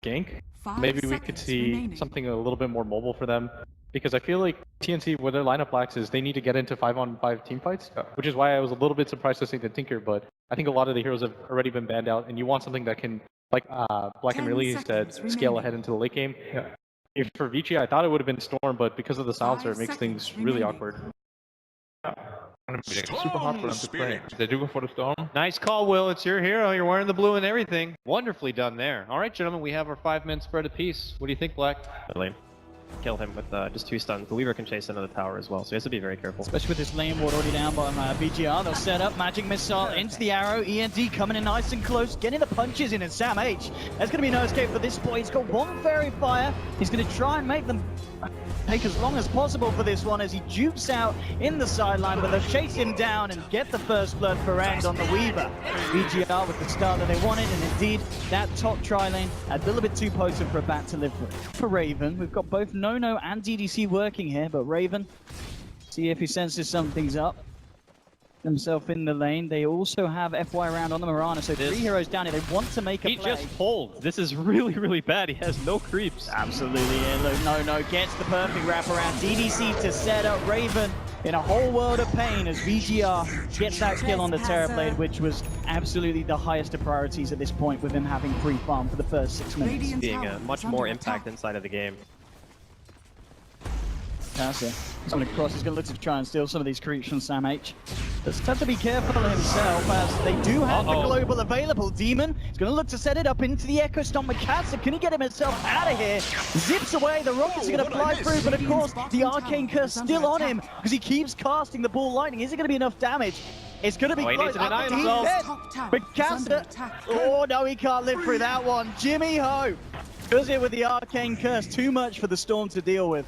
gank. Maybe we could see something a little bit more mobile for them. Because I feel like TNC, with their lineup lacks, is they need to get into 5-on-5 team fights, which is why I was a little bit surprised to see the Tinker, but I think a lot of the heroes have already been banned out, and you want something that can, like Black and Merely said, scale ahead into the late game. Yeah. If for Vici, I thought it would have been Storm, but because of the silencer, it makes things really awkward. Yeah. It's super hard for them to play. They do go for the Storm. Nice call, Will. It's your hero. You're wearing the blue and everything. Wonderfully done there. All right, gentlemen, we have our 5-man spread apiece. What do you think, Black? Lane. Kill him with just 2 stuns. The Weaver can chase into the tower as well, so he has to be very careful. Especially with this lane ward already down by BGR. They'll set up Magic Missile into the arrow. END coming in nice and close, getting the punches in, and Sam H. There's going to be no escape for this boy. He's got one Fairy Fire. He's going to try and make them take as long as possible for this one as he jukes out in the sideline, but they'll chase him down and get the first blood for End on the Weaver. BGR with the start that they wanted, and indeed that top tri lane a little bit too potent for a bat to live with. For Raven, we've got both Nono and DDC working here, but Raven, see if he senses something's up. Himself in the lane. They also have FY around on the Mirana, so 3 heroes down here. They want to make a play. He just pulled. This is really, really bad. He has no creeps. Absolutely. Yeah, look, Nono gets the perfect wraparound. DDC to set up Raven in a whole world of pain as VGR gets that kill on the Terrorblade, which was absolutely the highest of priorities at this point with him having free farm for the first 6 minutes. Being much more impact inside of the game. He's going to cross, he's going to look to try and steal some of these creeps from Sam H. But it's tough to be careful himself as they do have the global available. Demon is going to look to set it up into the Echo Stomp. Mikasa, can he get himself out of here? Zips away, the rockets are going to fly through, but of course the Arcane Curse still on him because he keeps casting the ball lightning. Is it going to be enough damage? It's going to be close. Mikasa, oh no, he can't live through that one. Jimmy Ho does it with the Arcane Curse. Too much for the Storm to deal with.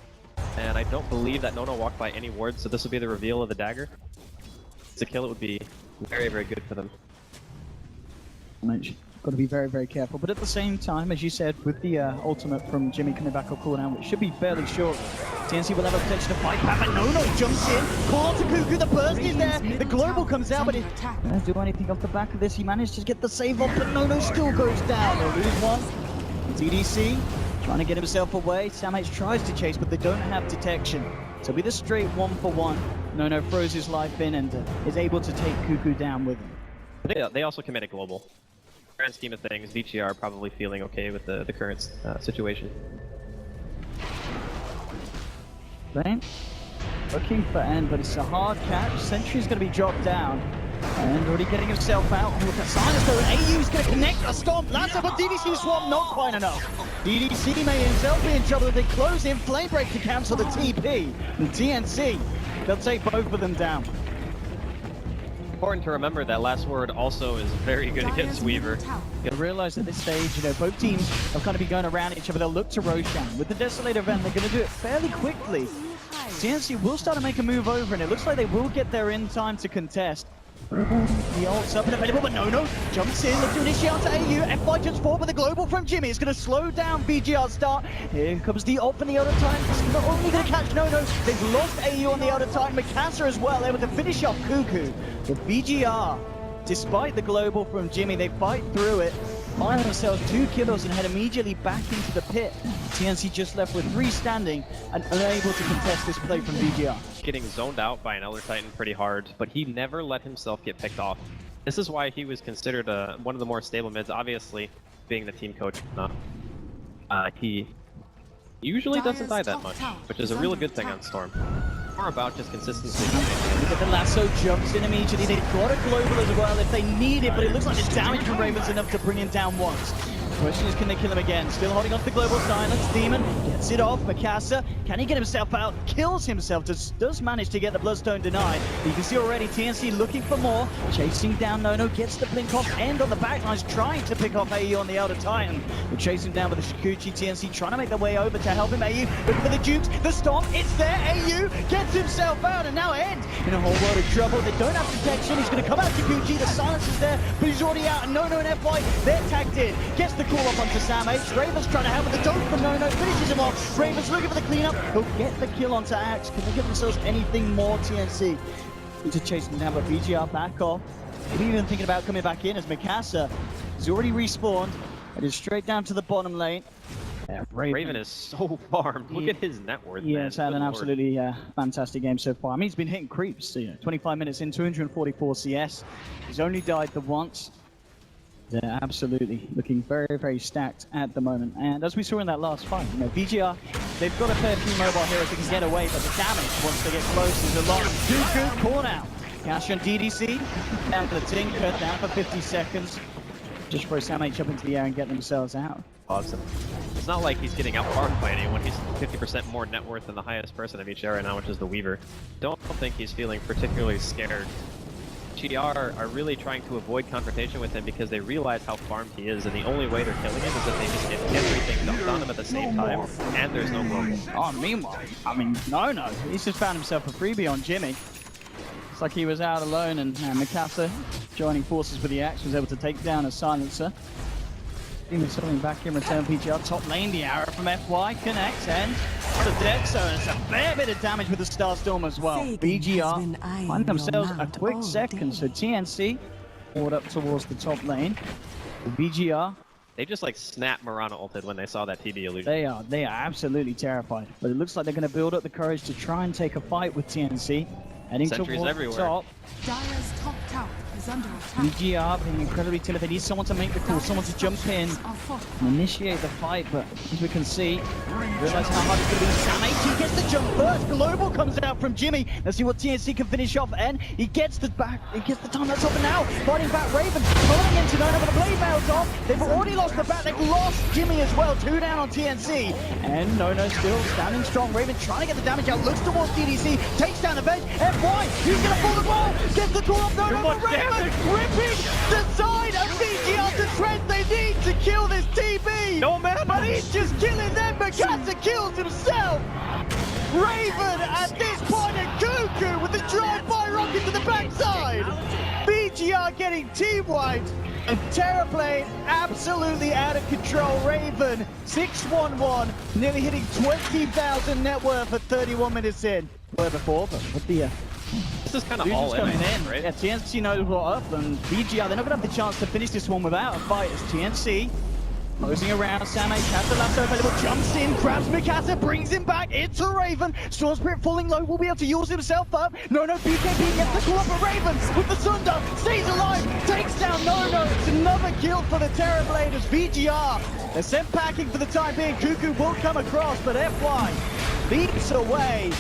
And I don't believe that Nono walked by any wards, so this will be the reveal of the dagger. To kill it would be very, very good for them. Got to be very, very careful. But at the same time, as you said, with the ultimate from Jimmy coming back off cooldown, which should be fairly short, TNC will have a protection to fight back, but Nono jumps in, call out to Cuckoo, the burst is there, the global comes out, but he doesn't do anything off the back of this. He managed to get the save off, but Nono still goes down. They'll lose one. DDC trying to get himself away. Sam H tries to chase, but they don't have detection. So with a straight 1-for-1, Nono throws his life in and is able to take Cuckoo down with him. They also committed global. Grand scheme of things, VGR probably feeling okay with the current situation. Lane looking for End, but it's a hard catch. Sentry's going to be dropped down. And already getting himself out. Look at Silence though, and AU's going to connect a Stomp. That's up, but DDC swap not quite enough. DDC may himself be in trouble if they close in. Flame Break to cancel the TP. And TNC, they'll take both of them down. Important to remember that last word also is very good against Weaver. You realize at this stage, both teams have kind of been going around each other. They'll look to Roshan. With the Desolator event, they're going to do it fairly quickly. TNC will start to make a move over, and it looks like they will get there in time to contest. The ult's up and available, but Nono jumps in, looks to initiate onto AU. FY jumps forward with a global from Jimmy. It's going to slow down BGR's start. Here comes the ult from the Elder Titan. It's not only going to catch Nono, they've lost AU on the Elder Titan. Mikasa as well, able to finish off Cuckoo. But BGR, despite the global from Jimmy, they fight through it, find themselves 2 kills and head immediately back into the pit. TNC just left with 3 standing and unable to contest this play from BGR. Getting zoned out by an Elder Titan pretty hard, but he never let himself get picked off. This is why he was considered one of the more stable mids, obviously being the team coach. He usually doesn't die that much, which is a really good thing on Storm. More about just consistency. Look at the lasso jumps in immediately. They've got a global as well if they need it, but it looks like the damage from Raven's enough to bring him down once. The question is, can they kill him again? Still holding off the global silence. Demon gets it off. Mikasa, can he get himself out? Kills himself. Does manage to get the Bloodstone denied. But you can see already TNC looking for more. Chasing down Nono. Gets the blink off. End on the backlines. Trying to pick off AU on the Elder Titan. They're chasing down with the Shikuchi. TNC trying to make their way over to help him. AU looking for the Dukes. The Stomp. It's there. AU gets himself out. And now End in a whole world of trouble. They don't have protection. He's going to come out to Shikuchi. The silence is there. But he's already out. And Nono and FY, they're tagged in. Gets the call up onto Sam H. Raven's trying to help with the dunk from Nono, finishes him off. Raven's looking for the cleanup. He'll get the kill onto Axe. Can they get themselves anything more, TNC? Need to chase him down, but BGR back off. Maybe even thinking about coming back in as Mikasa is already respawned. Headed straight down to the bottom lane. Yeah, Raven is so farmed. Look at his net worth, Yeah, man. it's had Good an lord. absolutely fantastic game so far. I mean, he's been hitting creeps. 25 minutes in, 244 CS. He's only died the once. They're absolutely looking very, very stacked at the moment. And as we saw in that last fight, VGR, they've got a fair few mobile heroes that can get away, but the damage once they get close is a lot. Cuckoo, call out. Cash on DDC, down for the Tinker, down for 50 seconds. Just throw Sam H up into the air and get themselves out. Awesome. It's not like he's getting out-farmed by anyone. He's 50% more net worth than the highest person of each area now, which is the Weaver. Don't think he's feeling particularly scared. GR are really trying to avoid confrontation with him because they realize how farmed he is, and the only way they're killing him is that they just get everything dumped on him at the same time, and there's no global. Oh, meanwhile, I mean, no. He's just found himself a freebie on Jimmy. It's like he was out alone, and Mikasa, joining forces with the Axe, was able to take down a silencer. Demon something back in return. PGR top lane, the arrow from FY connects, and the deck zone. It's a fair bit of damage with the Starstorm as well. BGR find themselves a quick second, so TNC forward up towards the top lane. BGR, They just like snap Mirana ulted when they saw that TB illusion. they are absolutely terrified, but it looks like they're going to build up the courage to try and take a fight with TNC. Heading Sentries towards everywhere. the top. Dire's top tower is under attack. BGR being incredibly timid. They need someone to make the call, someone to jump in and initiate the fight, but as we can see, realize how hard it's going to be. Sam H, he gets the jump first. Global comes out from Jimmy. Let's see what TNC can finish off, and he gets the time that's over now. Fighting back Raven, pulling into Nona with the blade mails off. They've already lost the back. They've lost Jimmy as well. 2 down on TNC, and Nona still standing strong. Raven trying to get the damage out, looks towards DDC, takes down the bench. FY, he's going to pull the ball, gets the call up. Nona, but Raven ripping the side of BGR to tread. They need to kill this TB. No, man. But he's just killing them. Mikasa kills himself. Raven at this point, and Cuckoo with the drive-by rocket to the backside. BGR getting team wiped, and Terraplane absolutely out of control. Raven 6-1-1, nearly hitting 20,000 net worth at 31 minutes in. Where before, but with the This is kind of Illusion's all in, coming I think, in. right? Yeah, TNC knows what up, and BGR, they're not going to have the chance to finish this one without a fight. As TNC closing around, Sam H has the lasso available, jumps in, grabs Mikasa, brings him back into Raven. Storm Spirit falling low, will be able to use himself up. No, BKB gets the call up for Raven with the Sunder, stays alive, takes down No. It's another kill for the Terrorblade as BGR. They're sent packing for the time being. Cuckoo will come across, but FY leaps away.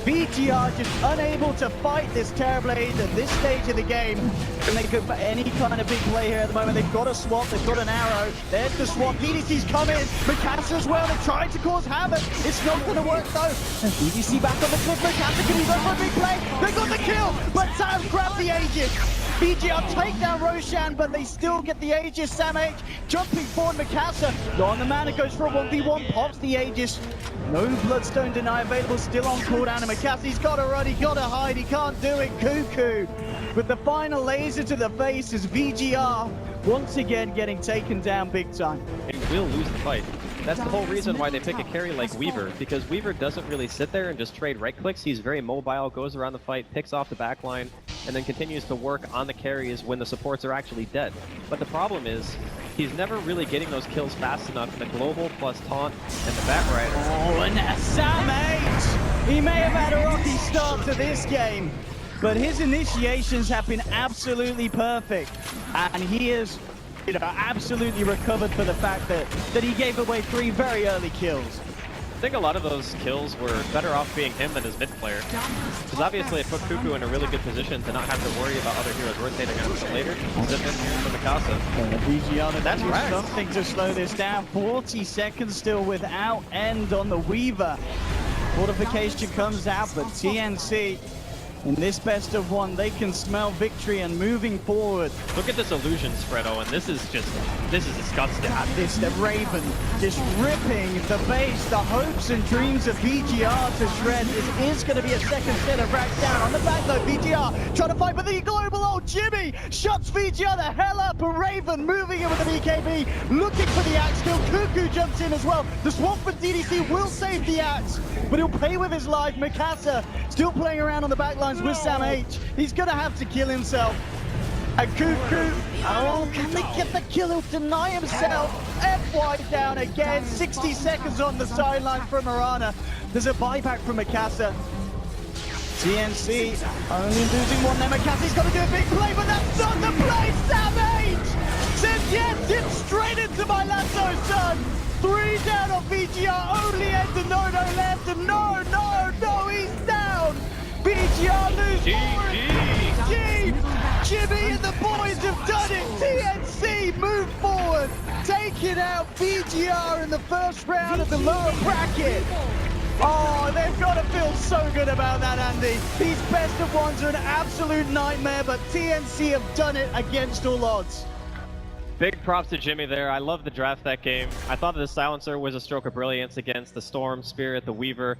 BGR just unable to fight this Terrorblade at this stage of the game. And they go for any kind of big play here at the moment. They've got a swap, they've got an arrow. There's the swap, DDC's coming. Mikasa as well, they're trying to cause havoc. It's not going to work though. And DDC back on the cliff. Mikasa, can you go for a big play? They got the kill, but Sam grabbed the Aegis. BGR take down Roshan, but they still get the Aegis. Sam H jumping forward, Mikasa. On the man, it goes for a 1v1, pops the Aegis. No Bloodstone Deny available, still on cooldown, and Mikasa's got to run, he got to hide, he can't do it. Cuckoo with the final laser to the face as VGR once again getting taken down big time. They will lose the fight. That's the whole reason why they pick a carry like Weaver, because Weaver doesn't really sit there and just trade right clicks. He's very mobile, goes around the fight, picks off the backline, and then continues to work on the carries when the supports are actually dead. But the problem is, he's never really getting those kills fast enough. The global plus taunt and the back rider. Oh, and Sam H! He may have had a rocky start to this game, but his initiations have been absolutely perfect, and he is absolutely recovered for the fact that he gave away 3 very early kills. I think a lot of those kills were better off being him than his mid player. Because obviously it put Cuckoo in a really good position to not have to worry about other heroes rotating on him later. Zip in for Mikasa. VGR, That's right. Something to slow this down. 40 seconds still without end on the Weaver. Fortification comes out, but TNC in this best of 1, they can smell victory and moving forward. Look at this illusion spread, Owen. This is disgusting. This, the Raven, just ripping the base, the hopes and dreams of VGR to shreds. It is going to be a second set of racks down. On the back though, VGR trying to fight, but the global old Jimmy shuts VGR the hell up, and Raven moving in with the BKB, looking for the axe kill. Cuckoo jumps in as well. The swap for DDC will save the axe, but he'll pay with his life. Mikasa still playing around on the back lines with Sam H. He's going to have to kill himself. And Cuckoo, oh, can they get the kill? He'll deny himself. FY down again, 60 seconds on the sideline from Mirana. There's a buyback from Mikasa. TNC only losing one there. Mikasa's got to do a big play, but that's not the play. Savage says yes, hit straight into my lasso, son. 3 down on VGR, only ends the no left, and no, he's down. VGR lose GG. Jimmy and the boys have done it. TNC move forward, taking out VGR in the first round of the lower bracket. Oh, they've got to feel so good about that, Andy. These best of ones are an absolute nightmare, but TNC have done it against all odds. Big props to Jimmy there. I love the draft that game. I thought the Silencer was a stroke of brilliance against the Storm, Spirit, the Weaver.